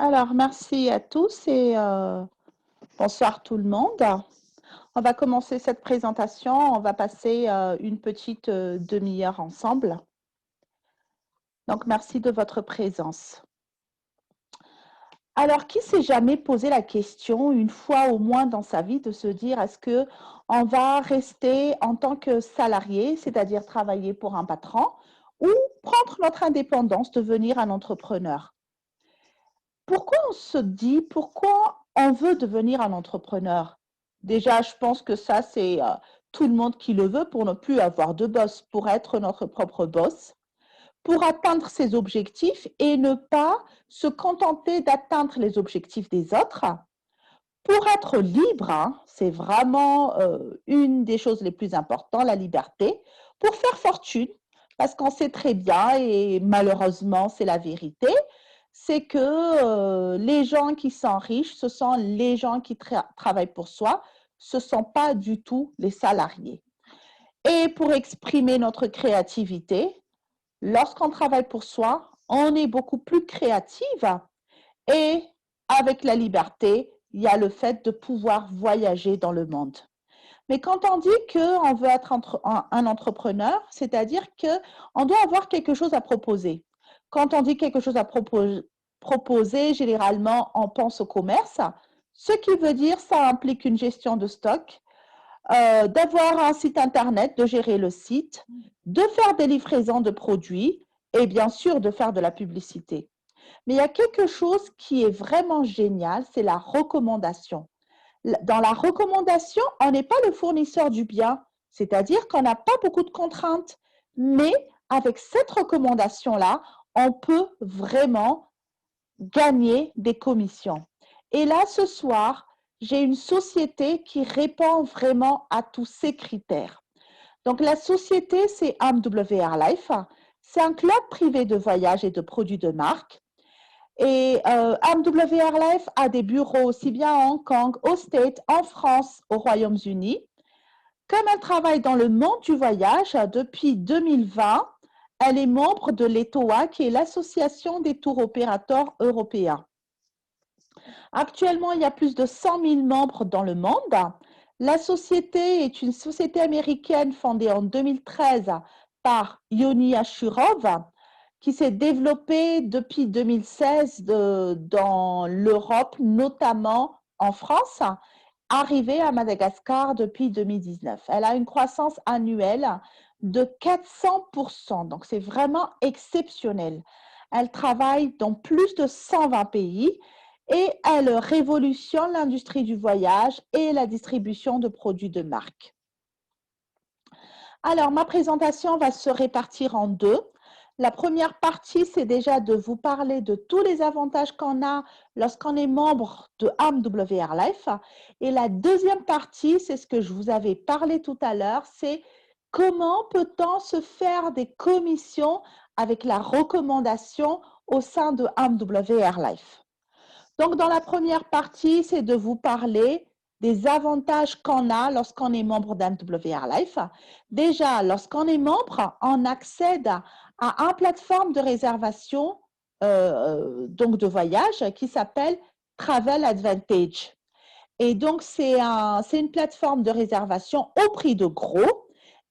Alors, merci à tous et bonsoir tout le monde. On va commencer cette présentation. On va passer une petite demi-heure ensemble. Donc, merci de votre présence. Alors, qui s'est jamais posé la question, une fois au moins dans sa vie, de se dire est-ce que on va rester en tant que salarié, c'est-à-dire travailler pour un patron, ou prendre notre indépendance, devenir un entrepreneur? Pourquoi on se dit, pourquoi on veut devenir un entrepreneur? Déjà, je pense que ça, c'est tout le monde qui le veut pour ne plus avoir de boss, pour être notre propre boss, pour atteindre ses objectifs et ne pas se contenter d'atteindre les objectifs des autres. Pour être libre, hein, c'est vraiment une des choses les plus importantes, la liberté, pour faire fortune, parce qu'on sait très bien, et malheureusement c'est la vérité, c'est que les gens qui sont riches, ce sont les gens qui travaillent pour soi, ce ne sont pas du tout les salariés. Et pour exprimer notre créativité, lorsqu'on travaille pour soi, on est beaucoup plus créative et avec la liberté, il y a le fait de pouvoir voyager dans le monde. Mais quand on dit qu'on veut être un entrepreneur, c'est-à-dire qu'on doit avoir quelque chose à proposer. Quand on dit quelque chose à proposer, généralement, on pense au commerce, ce qui veut dire ça implique une gestion de stock, d'avoir un site internet, de gérer le site, de faire des livraisons de produits et bien sûr de faire de la publicité. Mais il y a quelque chose qui est vraiment génial, c'est la recommandation. Dans la recommandation, on n'est pas le fournisseur du bien, c'est-à-dire qu'on n'a pas beaucoup de contraintes. Mais avec cette recommandation-là, on peut vraiment gagner des commissions. Et là, ce soir, j'ai une société qui répond vraiment à tous ces critères. Donc, la société, c'est AMWR Life. C'est un club privé de voyage et de produits de marque. Et AMWR Life a des bureaux aussi bien à Hong Kong, aux States, en France, aux Royaumes-Unis. Comme elle travaille dans le monde du voyage depuis 2020, elle est membre de l'ETOA, qui est l'Association des tours opérateurs européens. Actuellement, il y a plus de 100 000 membres dans le monde. La société est une société américaine fondée en 2013 par Yoni Ashurov, qui s'est développée depuis 2016 dans l'Europe, notamment en France, arrivée à Madagascar depuis 2019. Elle a une croissance annuelle de 400%, donc c'est vraiment exceptionnel. Elle travaille dans plus de 120 pays et elle révolutionne l'industrie du voyage et la distribution de produits de marque. Alors, ma présentation va se répartir en deux. La première partie, c'est déjà de vous parler de tous les avantages qu'on a lorsqu'on est membre de AMWR Life. Et la deuxième partie, c'est ce que je vous avais parlé tout à l'heure, c'est comment peut-on se faire des commissions avec la recommandation au sein de AMWR Life. Donc, dans la première partie, c'est de vous parler des avantages qu'on a lorsqu'on est membre d'AMWR Life. Déjà, lorsqu'on est membre, on accède à une plateforme de réservation donc de voyage qui s'appelle Travel Advantage. Et donc, c'est une plateforme de réservation au prix de gros.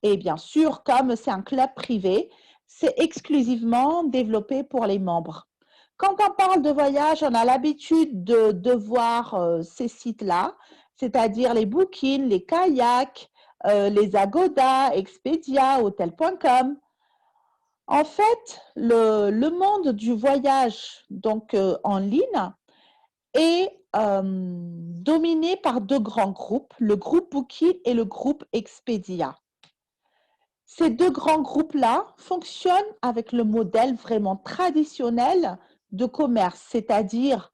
Et bien sûr, comme c'est un club privé, c'est exclusivement développé pour les membres. Quand on parle de voyage, on a l'habitude de voir ces sites-là, c'est-à-dire les Booking, les Kayak, les Agoda, Expedia, Hotel.com. En fait, le monde du voyage donc en ligne est dominé par deux grands groupes, le groupe Booking et le groupe Expedia. Ces deux grands groupes-là fonctionnent avec le modèle vraiment traditionnel de commerce, c'est-à-dire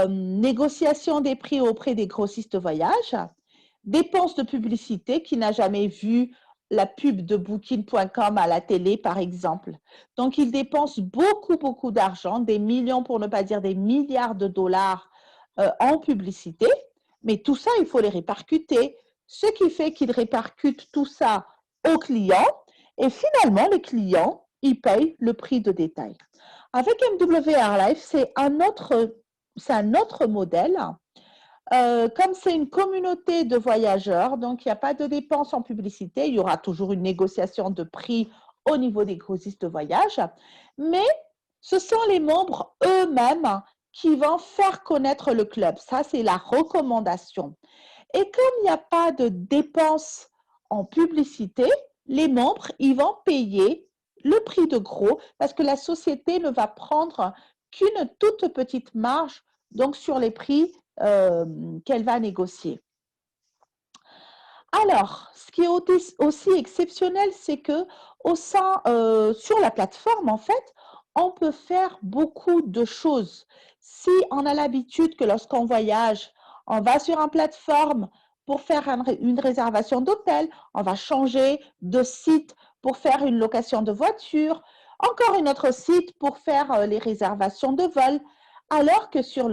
négociation des prix auprès des grossistes de voyage, dépenses de publicité, qui n'a jamais vu la pub de Booking.com à la télé, par exemple. Donc, ils dépensent beaucoup d'argent, des millions, pour ne pas dire des milliards de dollars en publicité, mais tout ça, il faut les répercuter. Ce qui fait qu'ils répercutent tout ça aux clients et finalement, les clients, ils payent le prix de détail. Avec MW Airlife, c'est un autre modèle. Comme c'est une communauté de voyageurs, donc il n'y a pas de dépenses en publicité, il y aura toujours une négociation de prix au niveau des grossistes de voyage, mais ce sont les membres eux-mêmes qui vont faire connaître le club. Ça, c'est la recommandation. Et comme il n'y a pas de dépenses en publicité, les membres, ils vont payer le prix de gros parce que la société ne va prendre qu'une toute petite marge donc sur les prix qu'elle va négocier. Alors, ce qui est aussi exceptionnel, c'est que sur la plateforme, en fait, on peut faire beaucoup de choses. Si on a l'habitude que lorsqu'on voyage, on va sur une plateforme pour faire une réservation d'hôtel, on va changer de site pour faire une location de voiture, encore un autre site pour faire les réservations de vol, alors que sur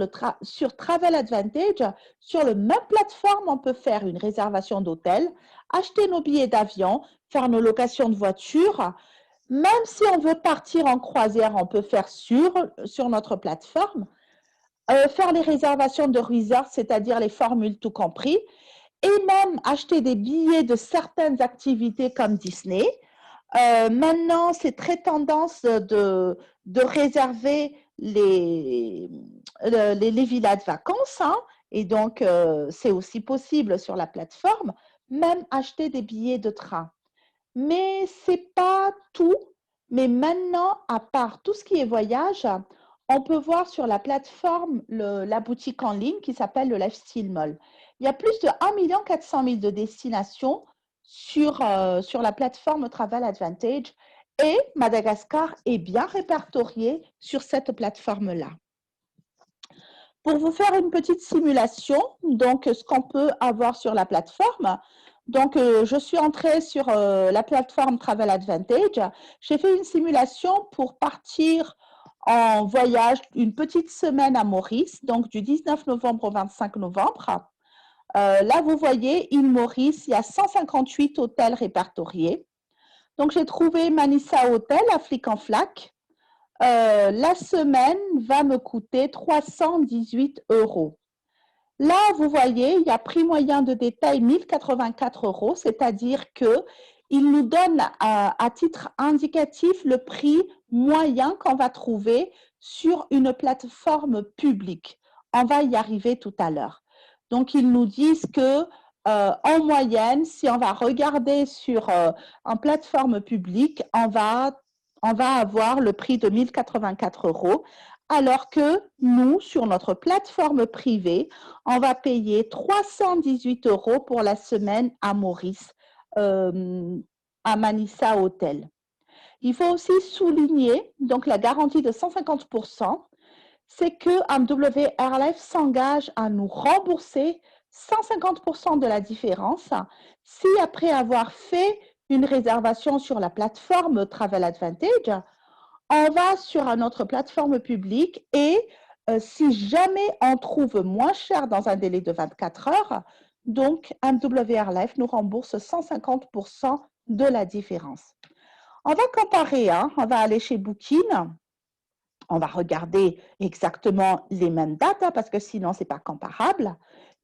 Travel Advantage, sur la même plateforme, on peut faire une réservation d'hôtel, acheter nos billets d'avion, faire nos locations de voiture. Même si on veut partir en croisière, on peut faire sur notre plateforme. Faire les réservations de resort, c'est-à-dire les formules tout compris. Et même acheter des billets de certaines activités comme Disney. Maintenant, c'est très tendance de réserver les villas de vacances, hein, et donc c'est aussi possible sur la plateforme, même acheter des billets de train. Mais ce n'est pas tout. Mais maintenant, à part tout ce qui est voyage, on peut voir sur la plateforme la boutique en ligne qui s'appelle le Lifestyle Mall. Il y a plus de 1 400 000 de destinations sur la plateforme Travel Advantage et Madagascar est bien répertorié sur cette plateforme-là. Pour vous faire une petite simulation, donc ce qu'on peut avoir sur la plateforme, donc je suis entrée sur la plateforme Travel Advantage, j'ai fait une simulation pour partir en voyage une petite semaine à Maurice, donc du 19 novembre au 25 novembre. Là, vous voyez, île Maurice, il y a 158 hôtels répertoriés. Donc, j'ai trouvé Manissa Hotel à Flic en Flac. La semaine va me coûter 318 €. Là, vous voyez, il y a prix moyen de détail 1084 €, c'est-à-dire qu'il nous donne à titre indicatif le prix moyen qu'on va trouver sur une plateforme publique. On va y arriver tout à l'heure. Donc, ils nous disent que en moyenne, si on va regarder sur une plateforme publique, on va avoir le prix de 1084 €, alors que nous, sur notre plateforme privée, on va payer 318 € pour la semaine à Maurice, à Manissa Hotel. Il faut aussi souligner donc la garantie de 150%, c'est que MW Airlife s'engage à nous rembourser 150% de la différence si après avoir fait une réservation sur la plateforme Travel Advantage, on va sur une autre plateforme publique et si jamais on trouve moins cher dans un délai de 24 heures, donc MW Airlife nous rembourse 150% de la différence. On va comparer, hein, on va aller chez Booking, on va regarder exactement les mêmes dates, hein, parce que sinon, ce n'est pas comparable.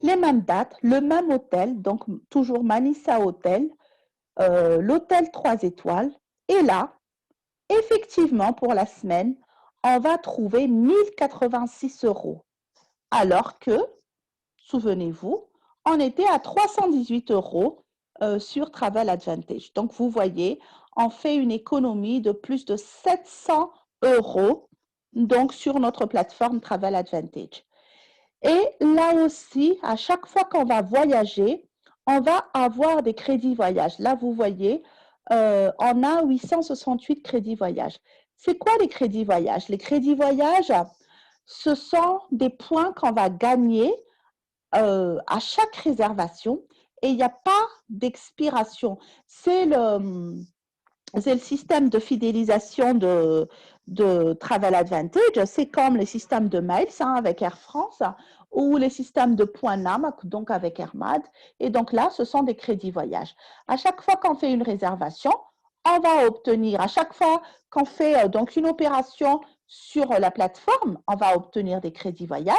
Les mêmes dates, le même hôtel, donc toujours Manissa Hotel, l'hôtel 3 étoiles. Et là, effectivement, pour la semaine, on va trouver 1086 €. Alors que, souvenez-vous, on était à 318 € sur Travel Advantage. Donc, vous voyez, on fait une économie de plus de 700 € donc sur notre plateforme Travel Advantage. Et là aussi, à chaque fois qu'on va voyager, on va avoir des crédits voyage. Là, vous voyez, on a 868 crédits voyage. C'est quoi les crédits voyage? Les crédits voyage, ce sont des points qu'on va gagner à chaque réservation et il n'y a pas d'expiration. C'est le système de fidélisation de Travel Advantage. C'est comme les systèmes de miles hein, avec Air France ou les systèmes de points NAM, donc avec Airmad. Et donc là, ce sont des crédits voyage. À chaque fois qu'on fait une réservation, on va obtenir, à chaque fois qu'on fait donc une opération sur la plateforme, on va obtenir des crédits voyage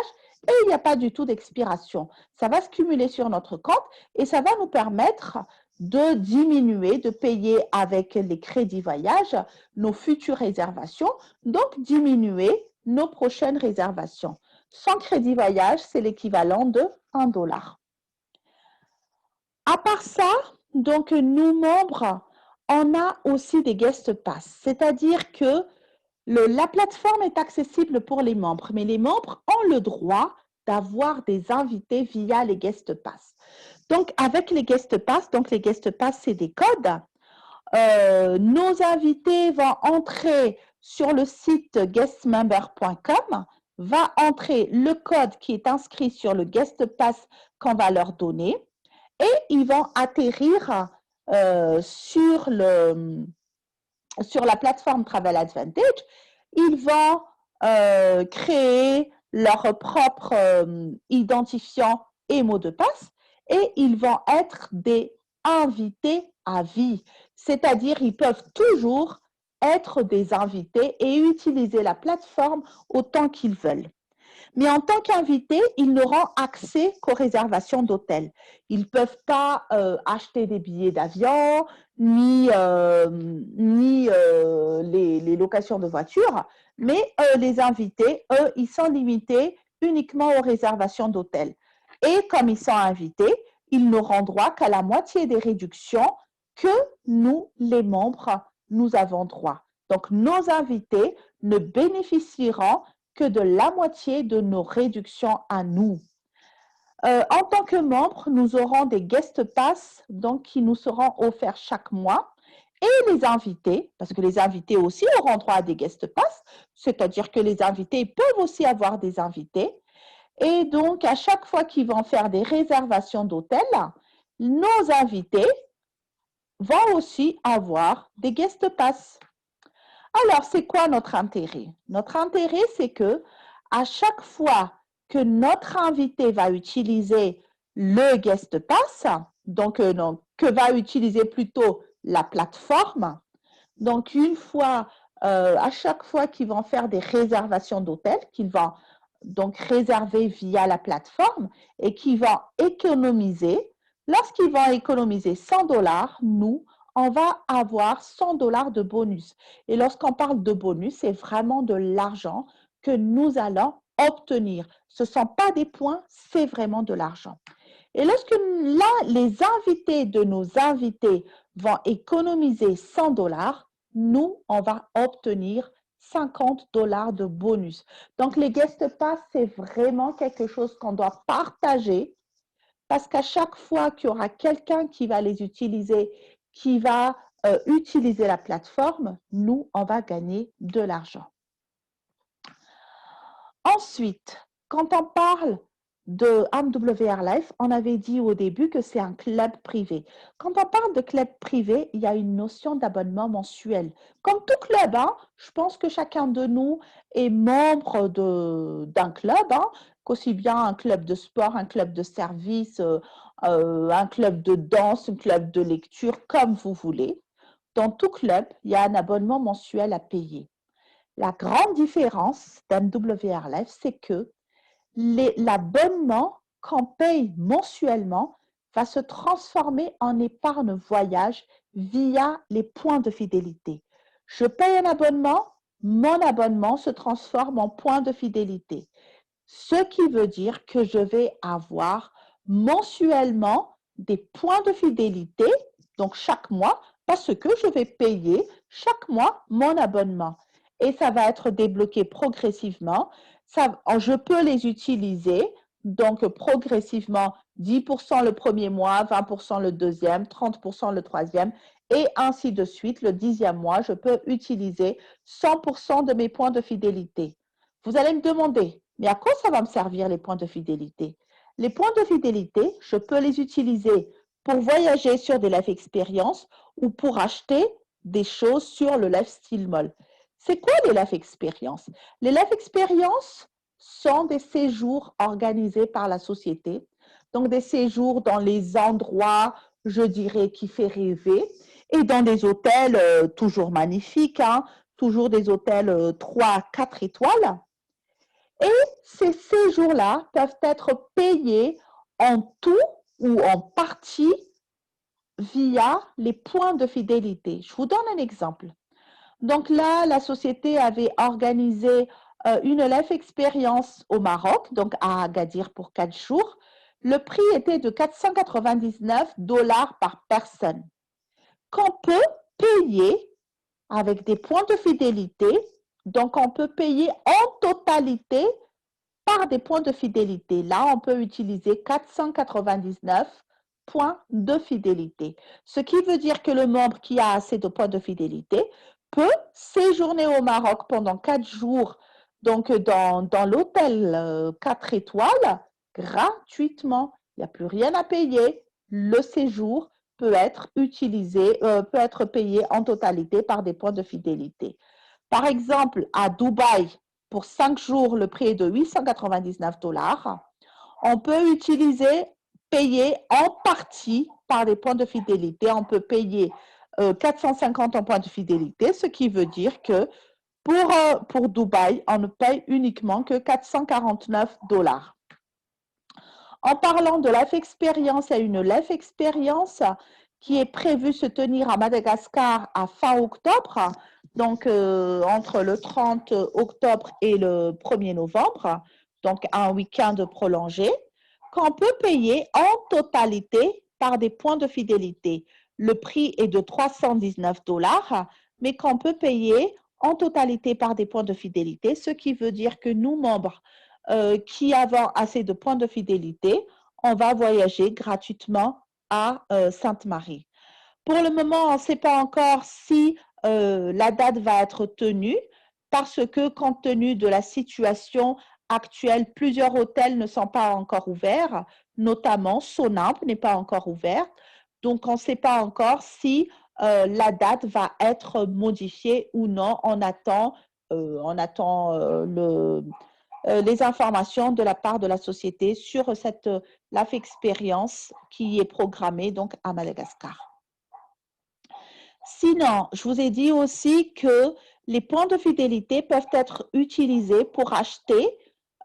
et il n'y a pas du tout d'expiration. Ça va se cumuler sur notre compte et ça va nous permettre de diminuer, de payer avec les crédits voyage nos futures réservations, donc diminuer nos prochaines réservations. Sans crédit voyage, c'est l'équivalent de 1 $. À part ça, donc nous membres, on a aussi des guest pass, c'est-à-dire que la plateforme est accessible pour les membres, mais les membres ont le droit d'avoir des invités via les guest pass. Donc, avec les guest pass, c'est des codes. Nos invités vont entrer sur le site guestmember.com, va entrer le code qui est inscrit sur le guest pass qu'on va leur donner et ils vont atterrir sur la plateforme Travel Advantage. Ils vont créer leur propre identifiant et mot de passe et ils vont être des invités à vie. C'est-à-dire, ils peuvent toujours être des invités et utiliser la plateforme autant qu'ils veulent. Mais en tant qu'invités, ils n'auront accès qu'aux réservations d'hôtels. Ils ne peuvent pas acheter des billets d'avion, ni les locations de voitures, mais les invités, eux, ils sont limités uniquement aux réservations d'hôtels. Et comme ils sont invités, ils n'auront droit qu'à la moitié des réductions que nous, les membres, nous avons droit. Donc, nos invités ne bénéficieront que de la moitié de nos réductions à nous. En tant que membre, nous aurons des guest pass donc, qui nous seront offerts chaque mois. Et les invités, parce que les invités aussi auront droit à des guest pass, c'est-à-dire que les invités peuvent aussi avoir des invités. Et donc, à chaque fois qu'ils vont faire des réservations d'hôtel, nos invités vont aussi avoir des guest pass. Alors, c'est quoi notre intérêt? Notre intérêt, c'est que à chaque fois que notre invité va utiliser le guest pass, donc que va utiliser plutôt la plateforme, donc une fois, à chaque fois qu'ils vont faire des réservations d'hôtel, qu'ils vont donc réserver via la plateforme et qu'ils vont économiser, lorsqu'ils vont économiser 100 $, nous, on va avoir 100 $ de bonus. Et lorsqu'on parle de bonus, c'est vraiment de l'argent que nous allons obtenir. Ce ne sont pas des points, c'est vraiment de l'argent. Et lorsque là, les invités de nos invités vont économiser 100 $, nous, on va obtenir 50 $ de bonus. Donc, les guest pass, c'est vraiment quelque chose qu'on doit partager parce qu'à chaque fois qu'il y aura quelqu'un qui va les utiliser, qui va utiliser la plateforme, nous, on va gagner de l'argent. Ensuite, quand on parle de MWR Life, on avait dit au début que c'est un club privé. Quand on parle de club privé, il y a une notion d'abonnement mensuel. Comme tout club, hein, je pense que chacun de nous est membre d'un club, hein, qu'aussi bien un club de sport, un club de service, un club de danse, un club de lecture, comme vous voulez. Dans tout club, il y a un abonnement mensuel à payer. La grande différence d'MWR Life, c'est que l'abonnement qu'on paye mensuellement va se transformer en épargne voyage via les points de fidélité. Je paye un abonnement, mon abonnement se transforme en point de fidélité. Ce qui veut dire que je vais avoir mensuellement des points de fidélité, donc chaque mois, parce que je vais payer chaque mois mon abonnement. Et ça va être débloqué progressivement. Je peux les utiliser, donc progressivement, 10% le premier mois, 20% le deuxième, 30% le troisième, et ainsi de suite. Le 10e mois, je peux utiliser 100% de mes points de fidélité. Vous allez me demander, mais à quoi ça va me servir les points de fidélité? Les points de fidélité, je peux les utiliser pour voyager sur des life experiences ou pour acheter des choses sur le Lifestyle Mall. C'est quoi les life experiences? Les life experiences sont des séjours organisés par la société, donc des séjours dans les endroits, je dirais, qui fait rêver, et dans des hôtels toujours magnifiques, hein, toujours des hôtels 3, 4 étoiles. Et ces séjours-là peuvent être payés en tout ou en partie via les points de fidélité. Je vous donne un exemple. Donc là, la société avait organisé une life expérience au Maroc, donc à Agadir pour 4 jours. Le prix était de 499 $ par personne, qu'on peut payer avec des points de fidélité. Donc, on peut payer en totalité par des points de fidélité. Là, on peut utiliser 499 points de fidélité. Ce qui veut dire que le membre qui a assez de points de fidélité peut séjourner au Maroc pendant 4 jours, donc dans l'hôtel 4 étoiles, gratuitement. Il n'y a plus rien à payer. Le séjour peut être utilisé, peut être payé en totalité par des points de fidélité. Par exemple, à Dubaï, pour 5 jours, le prix est de 899 $. On peut payer en partie par des points de fidélité. On peut payer 450 en points de fidélité, ce qui veut dire que pour Dubaï, on ne paye uniquement que 449 $. En parlant de life expérience, il y a une life expérience qui est prévue se tenir à Madagascar à fin octobre, donc entre le 30 octobre et le 1er novembre, donc un week-end prolongé, qu'on peut payer en totalité par des points de fidélité. Le prix est de 319 $, mais qu'on peut payer en totalité par des points de fidélité, ce qui veut dire que nous, membres qui avons assez de points de fidélité, on va voyager gratuitement à Sainte-Marie. Pour le moment, on ne sait pas encore si la date va être tenue parce que compte tenu de la situation actuelle, plusieurs hôtels ne sont pas encore ouverts, notamment Sonimp n'est pas encore ouvert. Donc, on ne sait pas encore si la date va être modifiée ou non. On attend les informations de la part de la société sur cette life expérience qui est programmée donc à Madagascar. Sinon, je vous ai dit aussi que les points de fidélité peuvent être utilisés pour acheter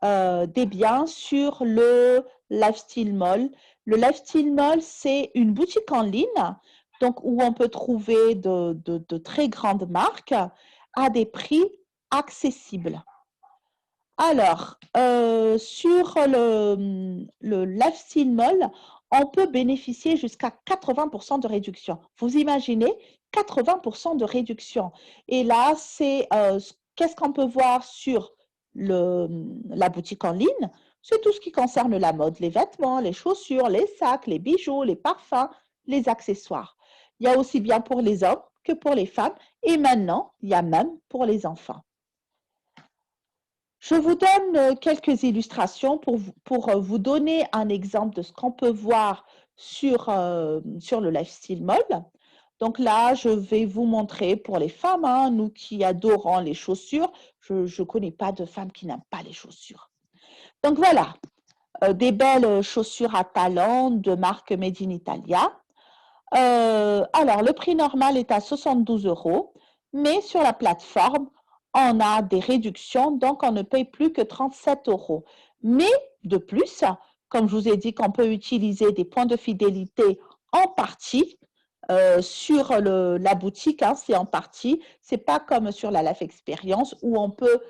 des biens sur le Lifestyle Mall. Le Lifestyle Mall, c'est une boutique en ligne donc, où on peut trouver de très grandes marques à des prix accessibles. Alors, sur le Lifestyle Mall, on peut bénéficier jusqu'à 80% de réduction. Vous imaginez 80% de réduction. Et là, c'est qu'est-ce qu'on peut voir sur la boutique en ligne? C'est tout ce qui concerne la mode, les vêtements, les chaussures, les sacs, les bijoux, les parfums, les accessoires. Il y a aussi bien pour les hommes que pour les femmes. Et maintenant, il y a même pour les enfants. Je vous donne quelques illustrations pour vous donner un exemple de ce qu'on peut voir sur le Lifestyle Mall. Donc là, je vais vous montrer pour les femmes, hein, nous qui adorons les chaussures. Je ne connais pas de femmes qui n'aiment pas les chaussures. Donc voilà, des belles chaussures à talons de marque Made in Italia. Alors, le prix normal est à 72 €, mais sur la plateforme, on a des réductions, donc on ne paye plus que 37 €. Mais de plus, comme je vous ai dit qu'on peut utiliser des points de fidélité en partie sur la boutique, hein, c'est en partie. Ce n'est pas comme sur la Life Experience où on peut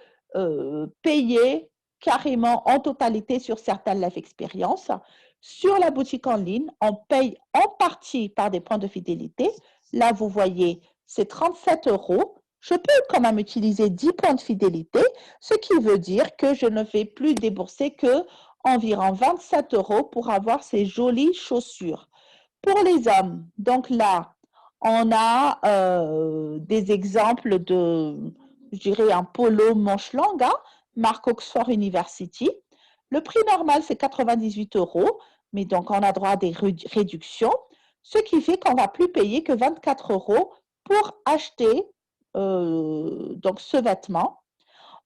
payer carrément en totalité sur certaines Life Experience. Sur la boutique en ligne, on paye en partie par des points de fidélité. Là, vous voyez, c'est 37 €. Je peux quand même utiliser 10 points de fidélité, ce qui veut dire que je ne vais plus débourser que environ 27 € pour avoir ces jolies chaussures. Pour les hommes, donc là, on a des exemples de, je dirais, un polo manche longue, hein, marque Oxford University. Le prix normal, c'est 98 €, mais donc on a droit à des réductions, ce qui fait qu'on ne va plus payer que 24 € pour acheter donc ce vêtement.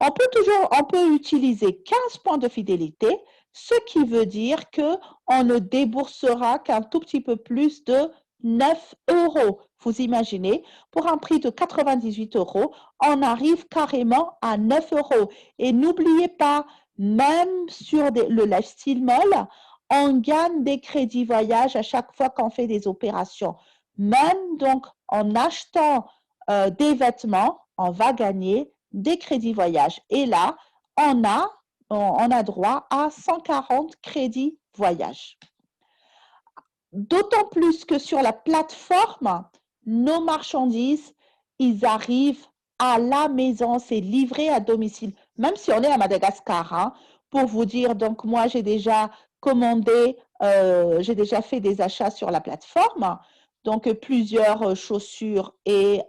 On peut utiliser 15 points de fidélité, ce qui veut dire qu'on ne déboursera qu'un tout petit peu plus de 9 €. Vous imaginez, pour un prix de 98 €, on arrive carrément à 9 €. Et n'oubliez pas, même sur le lifestyle mall, on gagne des crédits voyage à chaque fois qu'on fait des opérations. Même donc en achetant des vêtements, on va gagner des crédits voyage. Et là, on a droit à 140 crédits voyage. D'autant plus que sur la plateforme, nos marchandises, ils arrivent à la maison, c'est livré à domicile, même si on est à Madagascar, hein, pour vous dire, donc moi j'ai déjà commandé, j'ai déjà fait des achats sur la plateforme, donc plusieurs chaussures et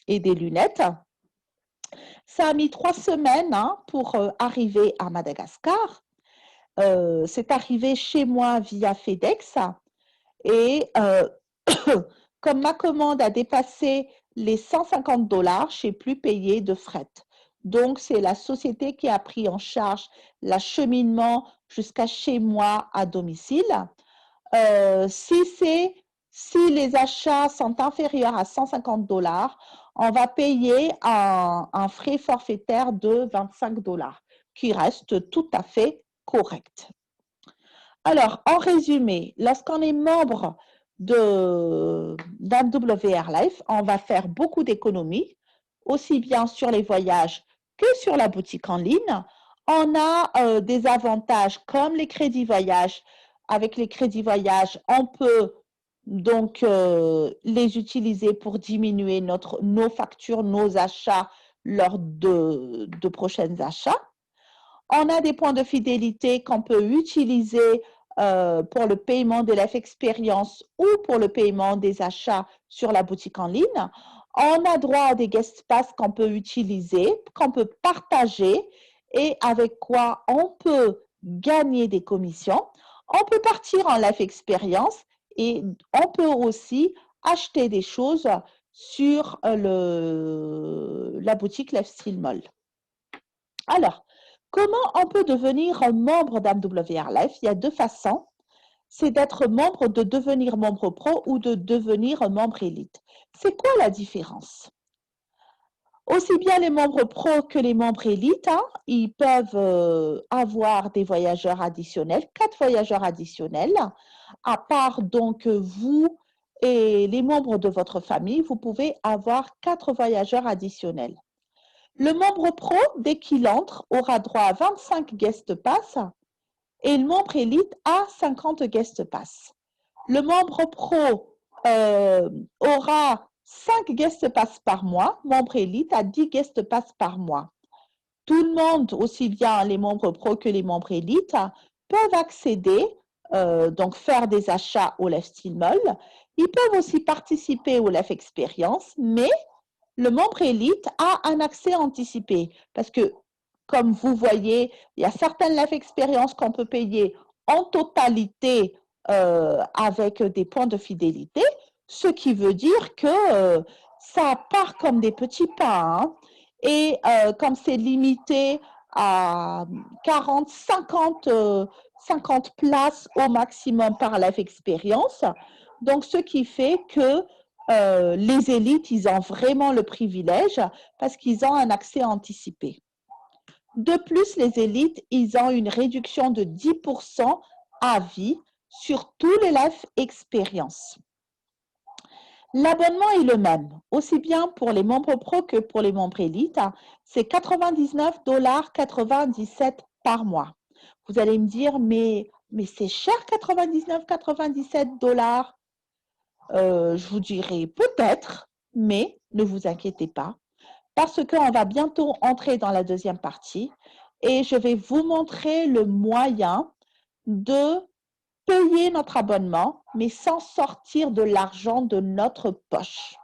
des lunettes. Ça a mis 3 semaines hein, pour arriver à Madagascar. C'est arrivé chez moi via FedEx et comme ma commande a dépassé les 150 $, je n'ai plus payé de fret. Donc, c'est la société qui a pris en charge l'acheminement jusqu'à chez moi à domicile. Si les achats sont inférieurs à 150 $, on va payer un frais forfaitaire de 25 $, qui reste tout à fait correct. Alors, en résumé, lorsqu'on est membre d'MWR Life, on va faire beaucoup d'économies, aussi bien sur les voyages que sur la boutique en ligne. On a des avantages comme les crédits voyage. Avec les crédits voyage, on peut donc les utiliser pour diminuer nos factures, nos achats lors de prochains achats. On a des points de fidélité qu'on peut utiliser pour le paiement de Life Experience ou pour le paiement des achats sur la boutique en ligne. On a droit à des guest pass qu'on peut utiliser, qu'on peut partager et avec quoi on peut gagner des commissions. On peut partir en Life Experience et on peut aussi acheter des choses sur la boutique Lifestyle Mall. Alors, comment on peut devenir un membre d'MWR Life? Il y a 2 façons. C'est d'être membre, de devenir membre pro ou de devenir un membre élite. C'est quoi la différence? Aussi bien les membres pro que les membres élites, hein, ils peuvent avoir des voyageurs additionnels, 4 voyageurs additionnels. À part donc vous et les membres de votre famille, vous pouvez avoir 4 voyageurs additionnels. Le membre pro, dès qu'il entre, aura droit à 25 guest pass et le membre élite à 50 guest pass. Le membre pro aura 5 guest pass par mois, membre élite à 10 guest pass par mois. Tout le monde, aussi bien les membres pro que les membres élites, peuvent accéder, donc faire des achats au Lifestyle Mall. Ils peuvent aussi participer au Life Experience, mais le membre élite a un accès anticipé parce que, comme vous voyez, il y a certaines Life Experience qu'on peut payer en totalité avec des points de fidélité, ce qui veut dire que ça part comme des petits pains. Hein, et comme c'est limité à 40, 50, 50 places au maximum par Life Experience, donc ce qui fait que les élites, ils ont vraiment le privilège parce qu'ils ont un accès anticipé. De plus, les élites, ils ont une réduction de 10% à vie sur tous les Life Experience. L'abonnement est le même, aussi bien pour les membres pro que pour les membres élites. C'est 99,97 $ par mois. Vous allez me dire, mais c'est cher 99,97 $. Je vous dirai peut-être, mais ne vous inquiétez pas, parce qu'on va bientôt entrer dans la deuxième partie et je vais vous montrer le moyen de payer notre abonnement, mais sans sortir de l'argent de notre poche.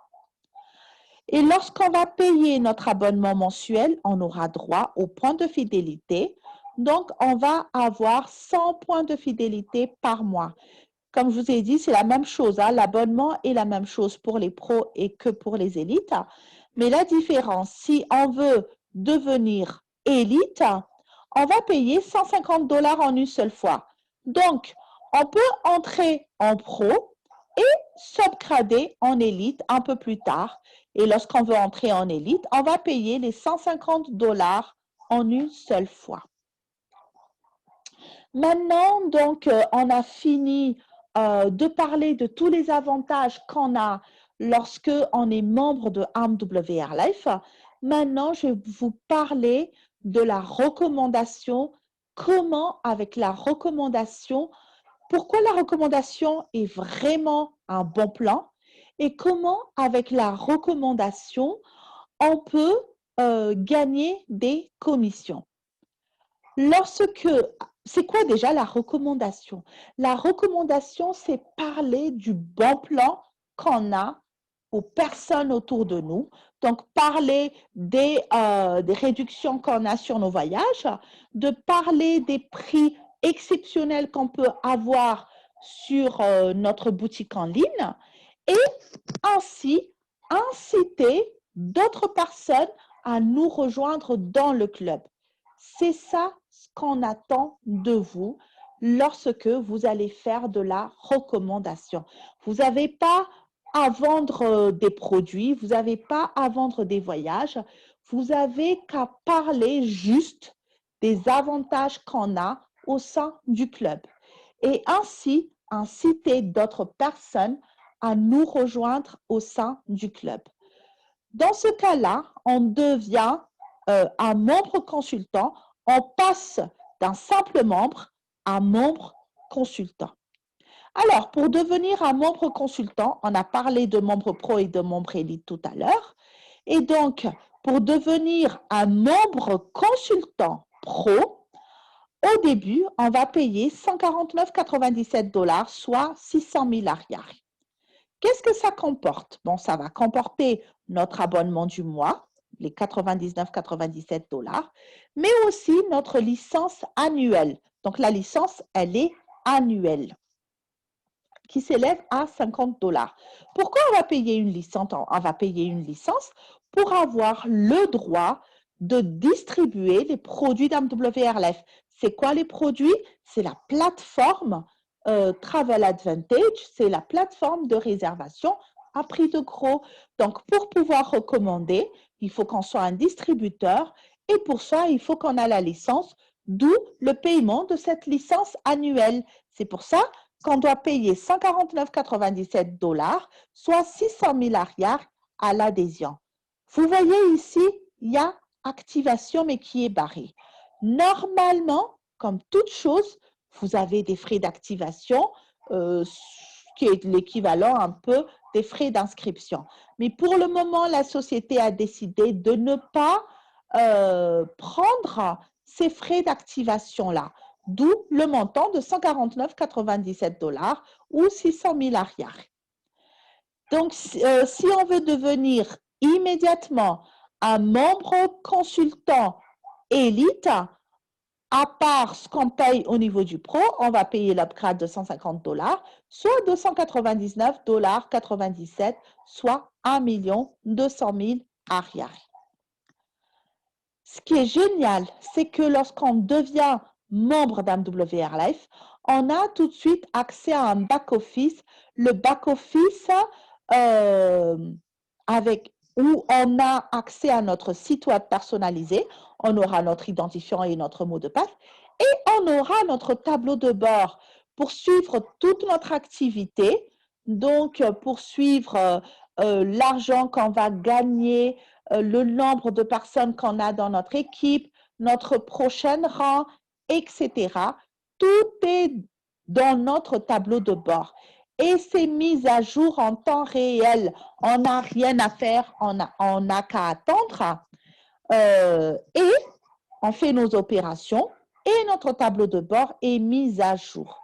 Et lorsqu'on va payer notre abonnement mensuel, on aura droit aux points de fidélité. Donc, on va avoir 100 points de fidélité par mois. Comme je vous ai dit, c'est la même chose. Hein, l'abonnement est la même chose pour les pros et que pour les élites. Mais la différence, si on veut devenir élite, on va payer 150 $ en une seule fois. Donc, on peut entrer en pro et s'upgrader en élite un peu plus tard. Et lorsqu'on veut entrer en élite, on va payer les $150 en une seule fois. Maintenant, donc, on a fini de parler de tous les avantages qu'on a lorsque on est membre de AMWR Life. Maintenant, je vais vous parler de la recommandation. Comment, avec la recommandation, pourquoi la recommandation est vraiment un bon plan et comment, avec la recommandation, on peut gagner des commissions. C'est quoi déjà la recommandation? La recommandation, c'est parler du bon plan qu'on a aux personnes autour de nous. Donc, parler des réductions qu'on a sur nos voyages, de parler des prix exceptionnels qu'on peut avoir sur notre boutique en ligne et ainsi inciter d'autres personnes à nous rejoindre dans le club. C'est ça ce qu'on attend de vous lorsque vous allez faire de la recommandation. Vous n'avez pas à vendre des produits, vous n'avez pas à vendre des voyages, vous avez qu'à parler juste des avantages qu'on a au sein du club et ainsi inciter d'autres personnes à nous rejoindre au sein du club. Dans ce cas-là, on devient un membre consultant, on passe d'un simple membre à membre consultant. Alors, pour devenir un membre consultant, on a parlé de membre pro et de membre élite tout à l'heure. Et donc, pour devenir un membre consultant pro, au début, on va payer $149,97, soit 600 000 arrières. Qu'est-ce que ça comporte? Bon, ça va comporter notre abonnement du mois, les $99,97, mais aussi notre licence annuelle. Donc, la licence, elle est annuelle, qui s'élève à $50. Pourquoi on va payer une licence? On va payer une licence pour avoir le droit de distribuer les produits d'AMWRLF. C'est quoi les produits? C'est la plateforme Travel Advantage, c'est la plateforme de réservation à prix de gros. Donc, pour pouvoir recommander, il faut qu'on soit un distributeur et pour ça, il faut qu'on ait la licence, d'où le paiement de cette licence annuelle. C'est pour ça qu'on doit payer $149,97, soit 600 000 arrières à l'adhésion. Vous voyez ici, il y a activation, mais qui est barrée. Normalement, comme toute chose, vous avez des frais d'activation, qui est l'équivalent un peu des frais d'inscription. Mais pour le moment, la société a décidé de ne pas prendre ces frais d'activation-là, d'où le montant de $149,97 ou 600 000 arrières. Donc, si on veut devenir immédiatement un membre consultant élite, à part ce qu'on paye au niveau du pro, on va payer l'upgrade de $150, soit $299,97, soit 1 200 000 arrières. Ce qui est génial, c'est que lorsqu'on devient membre d'AMWR Life, on a tout de suite accès à un back-office. Le back-office où on a accès à notre site web personnalisé, on aura notre identifiant et notre mot de passe, et on aura notre tableau de bord pour suivre toute notre activité, donc pour suivre l'argent qu'on va gagner, le nombre de personnes qu'on a dans notre équipe, notre prochain rang, etc. Tout est dans notre tableau de bord. Et c'est mis à jour en temps réel. On n'a rien à faire, on n'a qu'à attendre. Et on fait nos opérations et notre tableau de bord est mis à jour.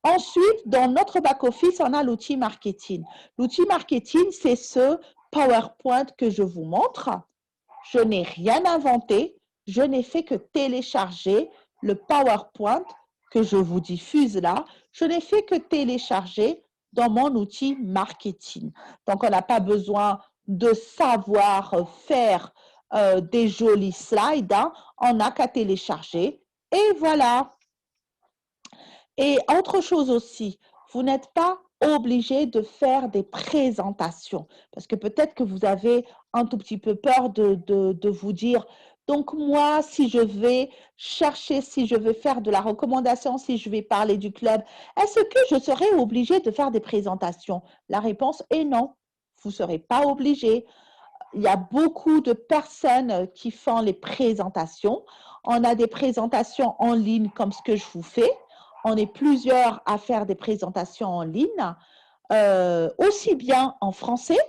Ensuite, dans notre back-office, on a l'outil marketing. L'outil marketing, c'est ce PowerPoint que je vous montre. Je n'ai rien inventé, je n'ai fait que télécharger le PowerPoint que je vous diffuse là. Je n'ai fait que télécharger dans mon outil marketing. Donc, on n'a pas besoin de savoir faire des jolis slides, hein. On n'a qu'à télécharger et voilà. Et autre chose aussi, vous n'êtes pas obligé de faire des présentations parce que peut-être que vous avez un tout petit peu peur de vous dire, donc moi, si je vais chercher, si je vais faire de la recommandation, si je vais parler du club, est-ce que je serai obligé de faire des présentations? La réponse est non, vous ne serez pas obligé. Il y a beaucoup de personnes qui font les présentations. On a des présentations en ligne comme ce que je vous fais. On est plusieurs à faire des présentations en ligne, aussi bien en français,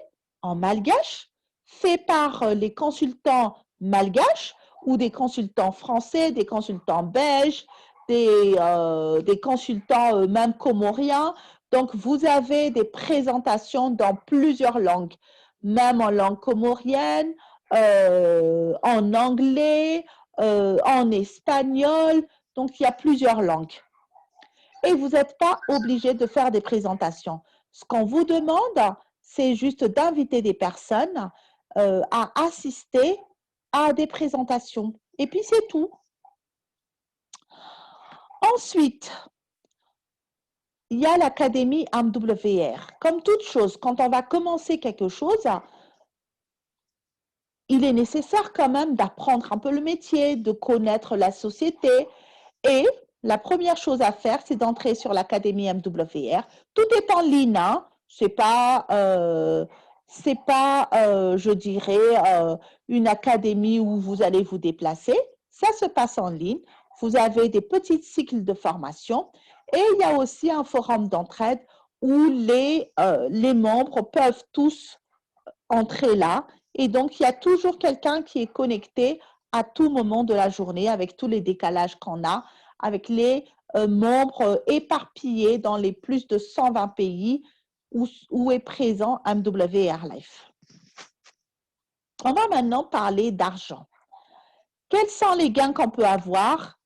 en malgache, fait par les consultants malgaches ou des consultants français, des consultants belges, des consultants même comoriens. Donc, vous avez des présentations dans plusieurs langues, même en langue comorienne, en anglais, en espagnol. Donc, il y a plusieurs langues. Et vous n'êtes pas obligé de faire des présentations. Ce qu'on vous demande, c'est juste d'inviter des personnes à assister à des présentations. Et puis, c'est tout. Ensuite, il y a l'Académie MWR. Comme toute chose, quand on va commencer quelque chose, il est nécessaire quand même d'apprendre un peu le métier, de connaître la société. Et la première chose à faire, c'est d'entrer sur l'Académie MWR. Tout est en ligne, hein. C'est pas, je dirais, une académie où vous allez vous déplacer. Ça se passe en ligne. Vous avez des petits cycles de formation et il y a aussi un forum d'entraide où les membres peuvent tous entrer là. Et donc, il y a toujours quelqu'un qui est connecté à tout moment de la journée avec tous les décalages qu'on a, avec les membres éparpillés dans les plus de 120 pays où est présent MWR Life. On va maintenant parler d'argent. Quels sont les gains qu'on peut avoir?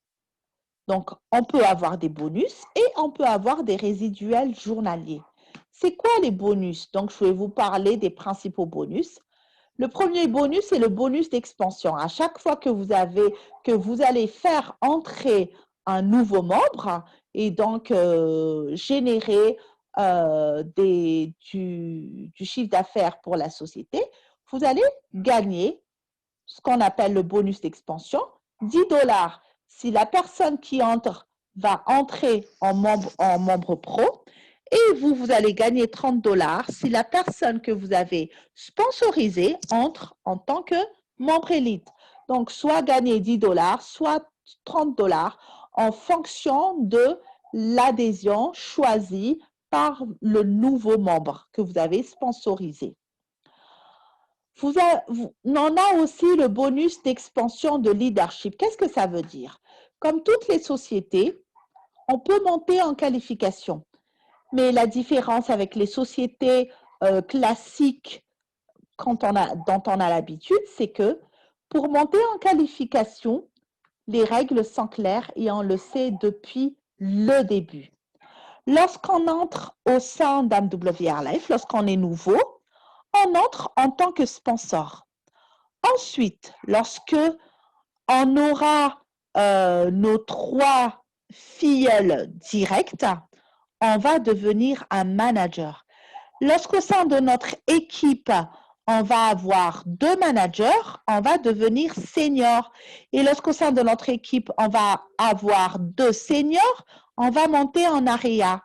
Donc, on peut avoir des bonus et on peut avoir des résiduels journaliers. C'est quoi les bonus? Donc, je vais vous parler des principaux bonus. Le premier bonus, c'est le bonus d'expansion. À chaque fois que vous allez faire entrer un nouveau membre et donc générer du chiffre d'affaires pour la société, vous allez gagner ce qu'on appelle le bonus d'expansion, 10 $. Si la personne qui entre va entrer en membre pro, et vous allez gagner 30 $ si la personne que vous avez sponsorisée entre en tant que membre élite. Donc, soit gagner 10 $, soit 30 $ en fonction de l'adhésion choisie par le nouveau membre que vous avez sponsorisé. On a aussi le bonus d'expansion de leadership. Qu'est-ce que ça veut dire? Comme toutes les sociétés, on peut monter en qualification. Mais la différence avec les sociétés classiques dont on a l'habitude, c'est que pour monter en qualification, les règles sont claires et on le sait depuis le début. Lorsqu'on entre au sein d'MWR Life, lorsqu'on est nouveau, on entre en tant que sponsor. Ensuite, lorsque on aura nos 3 filleuls directs, on va devenir un manager. Lorsqu'au sein de notre équipe, on va avoir 2 managers, on va devenir senior. Et lorsqu'au sein de notre équipe, on va avoir 2 seniors, on va monter en area.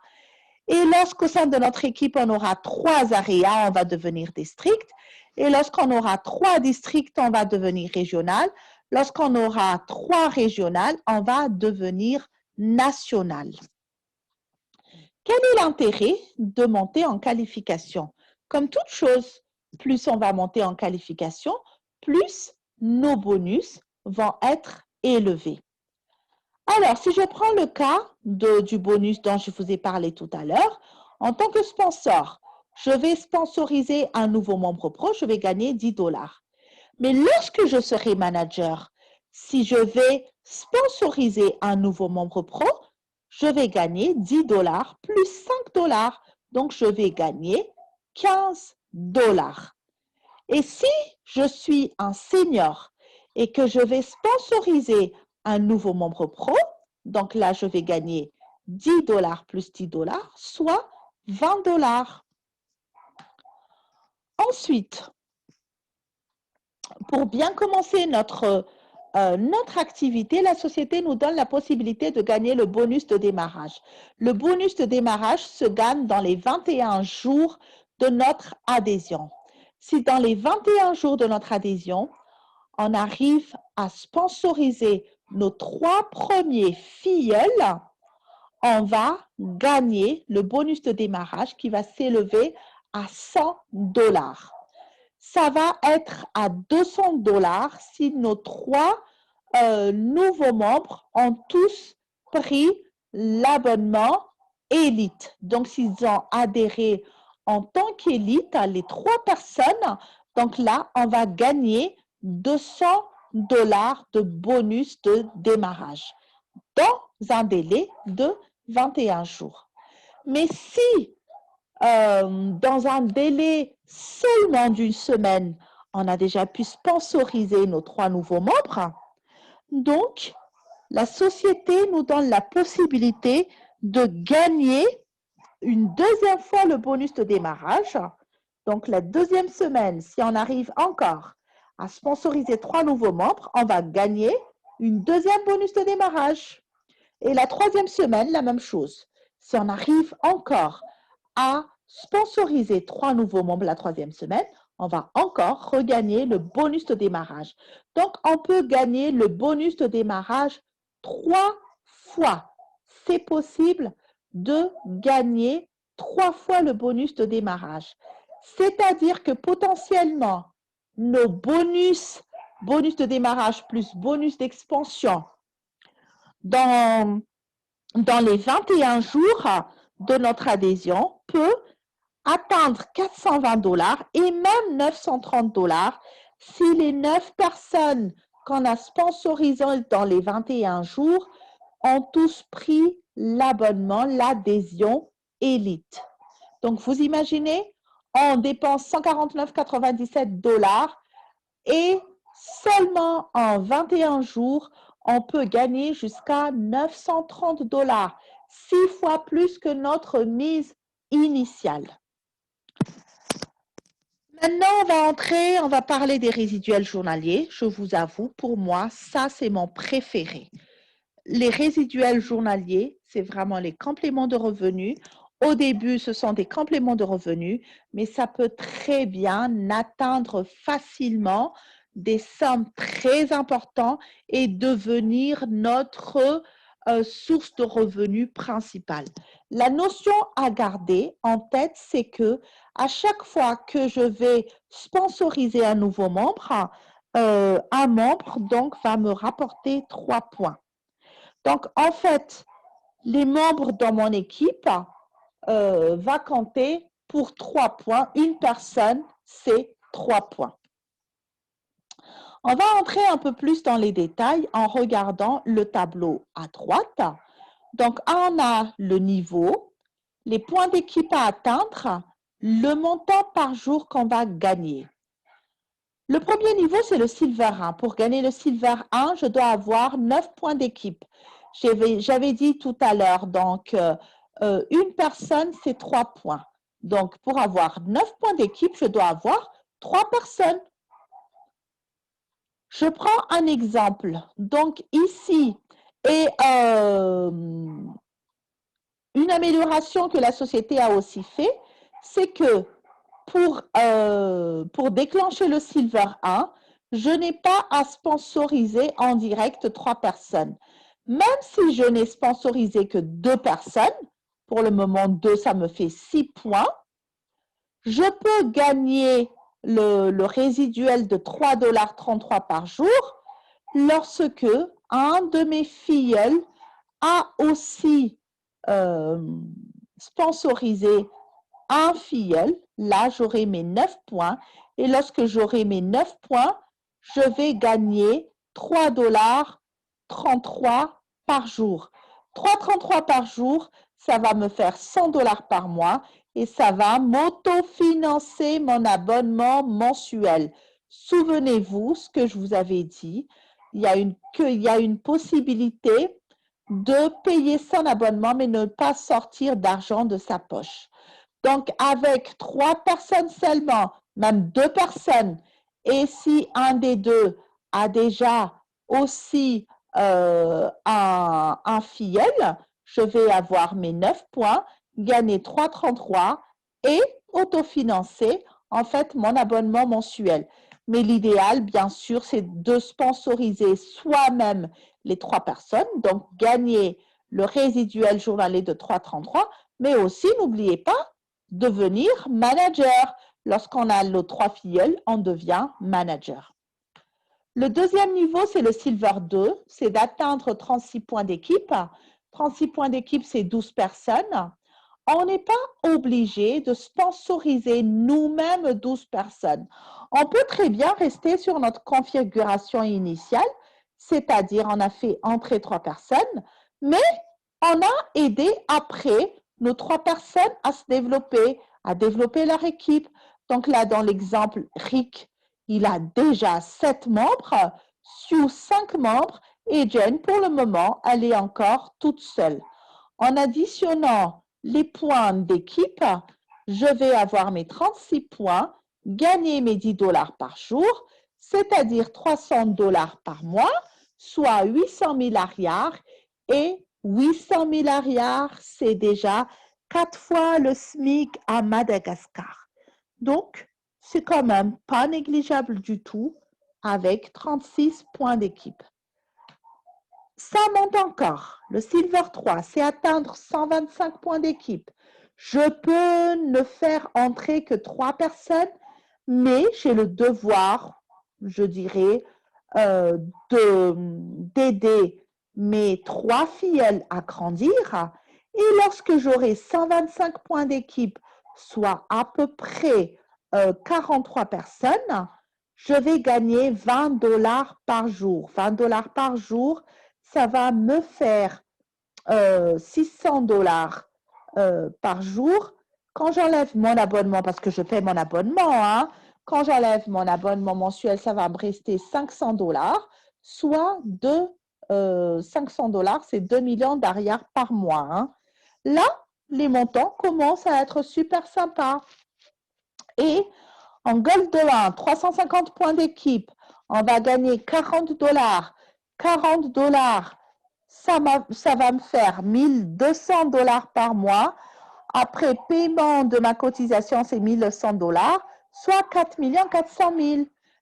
Et lorsqu'au sein de notre équipe, on aura 3 areas, on va devenir district. Et lorsqu'on aura 3 districts, on va devenir régional. Lorsqu'on aura 3 régionales, on va devenir national. Quel est l'intérêt de monter en qualification? Comme toute chose, plus on va monter en qualification, plus nos bonus vont être élevés. Alors, si je prends le cas du bonus dont je vous ai parlé tout à l'heure, en tant que sponsor, je vais sponsoriser un nouveau membre pro, je vais gagner 10 $. Mais lorsque je serai manager, si je vais sponsoriser un nouveau membre pro, je vais gagner 10 $ plus 5 $. Donc, je vais gagner 15 $. Et si je suis un senior et que je vais sponsoriser un nouveau membre pro, donc là, je vais gagner 10 $ plus 10 $, soit $20. Ensuite, pour bien commencer notre activité, la société nous donne la possibilité de gagner le bonus de démarrage. Le bonus de démarrage se gagne dans les 21 jours de notre adhésion. Si dans les 21 jours de notre adhésion, on arrive à sponsoriser nos 3 premiers filleuls, on va gagner le bonus de démarrage qui va s'élever à $100. Ça va être à $200 si nos 3 nouveaux membres ont tous pris l'abonnement élite. Donc, s'ils ont adhéré en tant qu'élite, les 3 personnes, donc là, on va gagner $200 de bonus de démarrage dans un délai de 21 jours. Mais si dans un délai seulement d'une semaine, on a déjà pu sponsoriser nos 3 nouveaux membres, donc la société nous donne la possibilité de gagner une deuxième fois le bonus de démarrage. Donc la deuxième semaine, si on arrive encore à sponsoriser 3 nouveaux membres, on va gagner une deuxième bonus de démarrage. Et la troisième semaine, la même chose. Si on arrive encore à sponsoriser 3 nouveaux membres la troisième semaine, on va encore regagner le bonus de démarrage. Donc, on peut gagner le bonus de démarrage 3 fois. C'est possible de gagner 3 fois le bonus de démarrage. C'est-à-dire que potentiellement, nos bonus de démarrage plus bonus d'expansion, dans les 21 jours de notre adhésion peut atteindre $420 et même $930 si les 9 personnes qu'on a sponsorisées dans les 21 jours ont tous pris l'abonnement, l'adhésion élite. Donc, vous imaginez, on dépense $149,97 et seulement en 21 jours, on peut gagner jusqu'à $930, 6 fois plus que notre mise initiale. Maintenant, on va parler des résiduels journaliers. Je vous avoue, pour moi, ça, c'est mon préféré. Les résiduels journaliers, c'est vraiment les compléments de revenus. Au début, ce sont des compléments de revenus, mais ça peut très bien atteindre facilement des sommes très importantes et devenir notre source de revenus principale. La notion à garder en tête, c'est que à chaque fois que je vais sponsoriser un nouveau membre, un membre donc va me rapporter 3 points. Donc, en fait, les membres dans mon équipe va compter pour 3 points. Une personne, c'est 3 points. On va entrer un peu plus dans les détails en regardant le tableau à droite. Donc, on a le niveau, les points d'équipe à atteindre, le montant par jour qu'on va gagner. Le premier niveau, c'est le Silver 1. Pour gagner le Silver 1, je dois avoir 9 points d'équipe. J'avais dit tout à l'heure, donc, une personne, c'est 3 points. Donc, pour avoir 9 points d'équipe, je dois avoir 3 personnes. Je prends un exemple. Donc, ici, et une amélioration que la société a aussi fait, c'est que pour déclencher le Silver 1, je n'ai pas à sponsoriser en direct 3 personnes. Même si je n'ai sponsorisé que 2 personnes, pour le moment 2, ça me fait 6 points, je peux gagner le résiduel de $3,33 par jour lorsque un de mes filleuls a aussi sponsorisé un filleul. Là, j'aurai mes 9 points. Et lorsque j'aurai mes 9 points, je vais gagner $3,33 par jour. $3,33 par jour, ça va me faire $100 par mois et ça va m'autofinancer mon abonnement mensuel. Souvenez-vous ce que je vous avais dit. Il y a une possibilité de payer son abonnement, mais ne pas sortir d'argent de sa poche. Donc, avec 3 personnes seulement, même 2 personnes, et si un des deux a déjà aussi un filleul, je vais avoir mes 9 points, gagner 3,33 et autofinancer en fait mon abonnement mensuel. Mais l'idéal, bien sûr, c'est de sponsoriser soi-même les 3 personnes, donc gagner le résiduel journalier de 3,33, mais aussi, n'oubliez pas, devenir manager. Lorsqu'on a les 3 filleuls, on devient manager. Le deuxième niveau, c'est le Silver 2, c'est d'atteindre 36 points d'équipe. 36 points d'équipe, c'est 12 personnes. On n'est pas obligé de sponsoriser nous-mêmes 12 personnes. On peut très bien rester sur notre configuration initiale, c'est-à-dire on a fait entrer 3 personnes, mais on a aidé après nos 3 personnes à se développer, à développer leur équipe. Donc là, dans l'exemple, Rick, il a déjà 7 membres, Sue 5 membres et Jen, pour le moment, elle est encore toute seule. En additionnant les points d'équipe, je vais avoir mes 36 points, gagner mes 10 $ par jour, c'est-à-dire 300 $ par mois, soit 800 000 arrières. Et 800 000 arrières, c'est déjà 4 fois le SMIC à Madagascar. Donc, c'est quand même pas négligeable du tout avec 36 points d'équipe. Ça monte encore. Le Silver 3, c'est atteindre 125 points d'équipe. Je peux ne faire entrer que 3 personnes, mais j'ai le devoir, je dirais, d'aider mes 3 filles à grandir. Et lorsque j'aurai 125 points d'équipe, soit à peu près 43 personnes, je vais gagner 20 $ par jour. 20 $ par jour, ça va me faire 600 $ par jour. Quand j'enlève mon abonnement, parce que je paie mon abonnement, hein, quand j'enlève mon abonnement mensuel, ça va me rester 500 $, soit 500 $, c'est 2 millions d'arrières par mois. Hein. Là, les montants commencent à être super sympas. Et en Gold 1, 350 points d'équipe, on va gagner 40 $. 40 $, ça va me faire 1200 $ par mois. Après paiement de ma cotisation, c'est 1100 $, soit 4 400 000.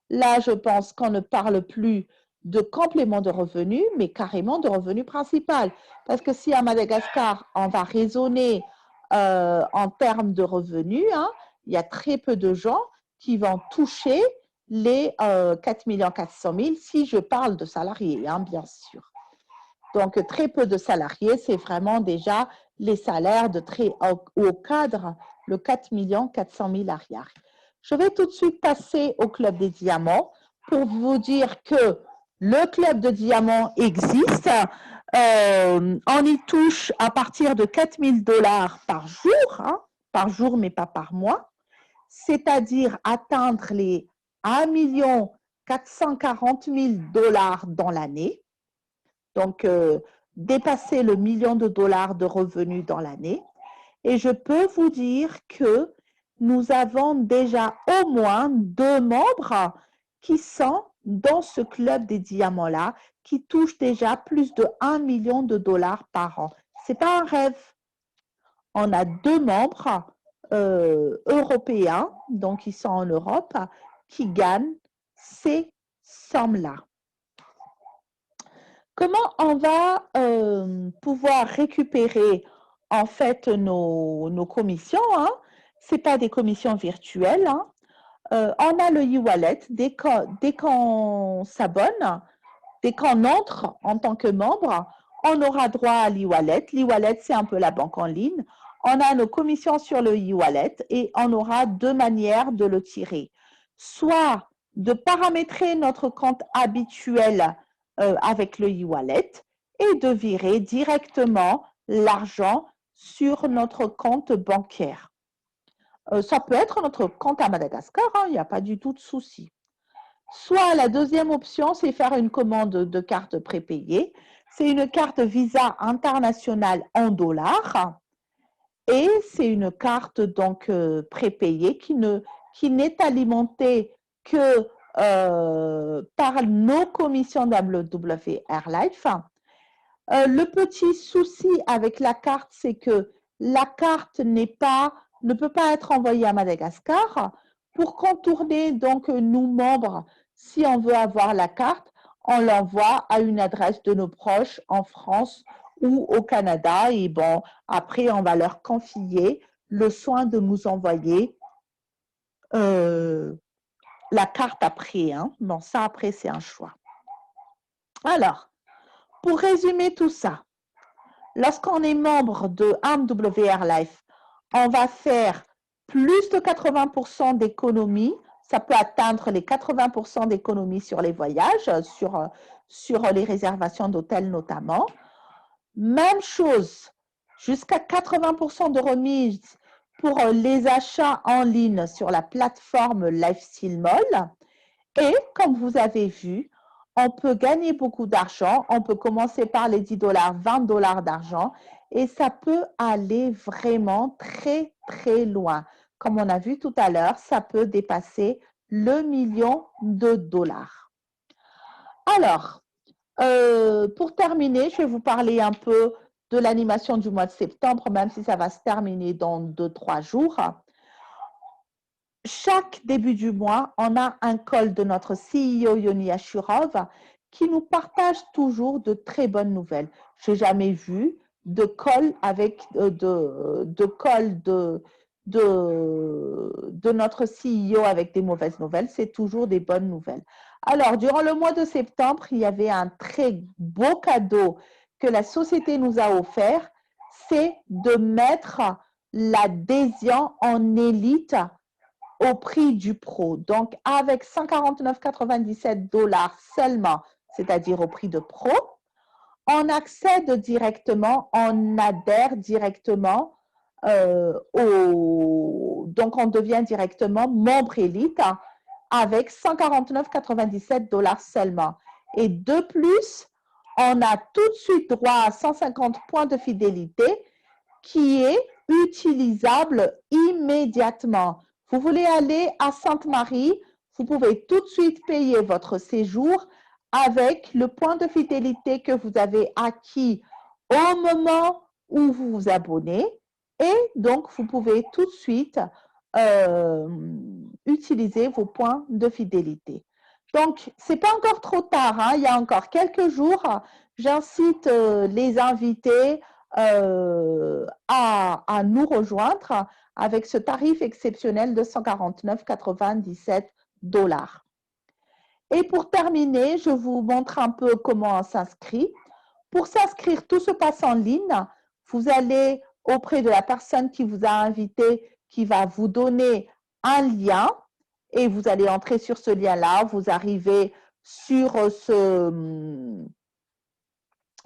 Là, je pense qu'on ne parle plus de complément de revenus, mais carrément de revenu principal. Parce que si à Madagascar, on va raisonner en termes de revenus, hein, il y a très peu de gens qui vont toucher les 4 400 000 si je parle de salariés, hein, bien sûr. Donc, très peu de salariés, c'est vraiment déjà les salaires de très haut cadre, le 4 400 000 arrière. Je vais tout de suite passer au Club des Diamants pour vous dire que le Club de Diamants existe. On y touche à partir de 4 000 $ par jour, hein, par jour mais pas par mois, c'est-à-dire atteindre les 1 440 000 $ dans l'année. Donc, dépasser le million de dollars de revenus dans l'année. Et je peux vous dire que nous avons déjà au moins 2 membres qui sont dans ce club des diamants-là, qui touchent déjà plus de 1 million de $ par an. Ce n'est pas un rêve. On a 2 membres européens, donc ils sont en Europe, qui gagnent ces sommes-là. Comment on va pouvoir récupérer en fait nos commissions, hein? Ce n'est pas des commissions virtuelles. Hein. On a le e-wallet. Dès qu'on s'abonne, dès qu'on entre en tant que membre, on aura droit à l'e-wallet. L'e-wallet, c'est un peu la banque en ligne. On a nos commissions sur le e-wallet et on aura 2 manières de le tirer. Soit de paramétrer notre compte habituel avec le e-wallet et de virer directement l'argent sur notre compte bancaire. Ça peut être notre compte à Madagascar, hein, il n'y a pas du tout de souci. Soit la deuxième option, c'est faire une commande de carte prépayée, C'est une carte Visa internationale en dollars et c'est une carte donc prépayée qui n'est alimentée que par nos commissions WW Airlife. Le petit souci avec la carte, c'est que la carte ne peut pas être envoyée à Madagascar. Pour contourner donc nous membres, si on veut avoir la carte, on l'envoie à une adresse de nos proches en France ou au Canada. Et bon, après, on va leur confier le soin de nous envoyer la carte après. Hein. Bon, ça, après, c'est un choix. Alors, pour résumer tout ça, lorsqu'on est membre de AMW Airlife, on va faire plus de 80% d'économies. Ça peut atteindre les 80% d'économies sur les voyages, sur les réservations d'hôtels notamment. Même chose, jusqu'à 80% de remise pour les achats en ligne sur la plateforme Lifestyle Mall. Et comme vous avez vu, on peut gagner beaucoup d'argent. On peut commencer par les 10 $, 20 $ d'argent et ça peut aller vraiment très, très loin. Comme on a vu tout à l'heure, ça peut dépasser le million de dollars. Alors, pour terminer, je vais vous parler un peu de l'animation du mois de septembre, même si ça va se terminer dans 2-3 jours. Chaque début du mois, on a un call de notre CEO Yoni Ashurov qui nous partage toujours de très bonnes nouvelles. Je n'ai jamais vu de call avec de notre CEO avec des mauvaises nouvelles. C'est toujours des bonnes nouvelles. Alors, durant le mois de septembre, il y avait un très beau cadeau que la société nous a offert, c'est de mettre l'adhésion en élite au prix du pro. Donc, avec 149,97 $ seulement, c'est-à-dire au prix de pro, on accède directement, on adhère directement donc on devient directement membre élite avec 149,97 $ seulement. Et de plus, on a tout de suite droit à 150 points de fidélité qui est utilisable immédiatement. Vous voulez aller à Sainte-Marie, vous pouvez tout de suite payer votre séjour avec le point de fidélité que vous avez acquis au moment où vous vous abonnez. Et donc, vous pouvez tout de suite utiliser vos points de fidélité. Donc, ce n'est pas encore trop tard, hein, il y a encore quelques jours. J'incite les invités à nous rejoindre avec ce tarif exceptionnel de 149,97 $. Et pour terminer, je vous montre un peu comment on s'inscrit. Pour s'inscrire, tout se passe en ligne. Vous allez auprès de la personne qui vous a invité, qui va vous donner un lien et vous allez entrer sur ce lien-là. Vous arrivez sur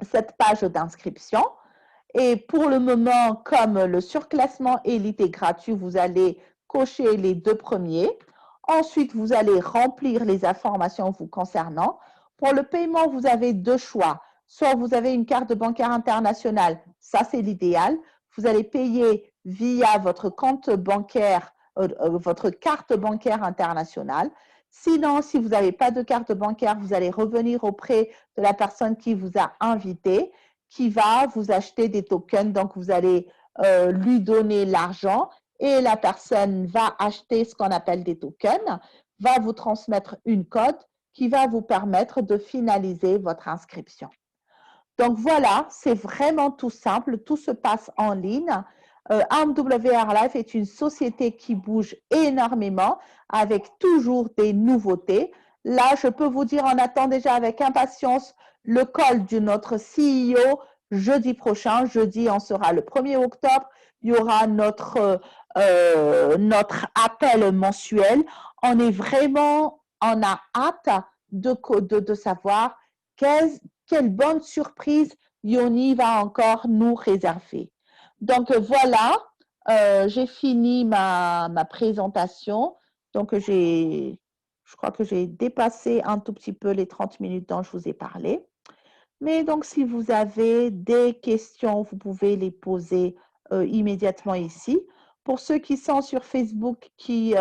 cette page d'inscription. Et pour le moment, comme le surclassement élite est gratuit, vous allez cocher les 2 premiers. Ensuite, vous allez remplir les informations vous concernant. Pour le paiement, vous avez 2 choix. Soit vous avez une carte bancaire internationale, ça c'est l'idéal. Vous allez payer via votre compte bancaire, votre carte bancaire internationale. Sinon, si vous n'avez pas de carte bancaire, vous allez revenir auprès de la personne qui vous a invité, qui va vous acheter des tokens. Donc, vous allez lui donner l'argent et la personne va acheter ce qu'on appelle des tokens, va vous transmettre une code qui va vous permettre de finaliser votre inscription. Donc, voilà, c'est vraiment tout simple. Tout se passe en ligne. AMW Airlife est une société qui bouge énormément avec toujours des nouveautés. Là, je peux vous dire, on attend déjà avec impatience le call de notre CEO jeudi prochain. Jeudi, on sera le 1er octobre. Il y aura notre appel mensuel. On a hâte de savoir quelle bonne surprise Yoni va encore nous réserver. Donc voilà, j'ai fini ma présentation. Donc je crois que j'ai dépassé un tout petit peu les 30 minutes dont je vous ai parlé. Mais donc, si vous avez des questions, vous pouvez les poser immédiatement ici. Pour ceux qui sont sur Facebook, qui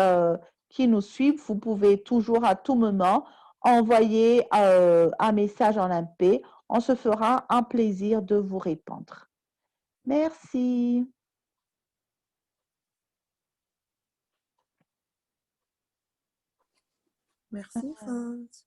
nous suivent, vous pouvez toujours à tout moment envoyer un message en MP. On se fera un plaisir de vous répondre. Merci. Merci, Franz.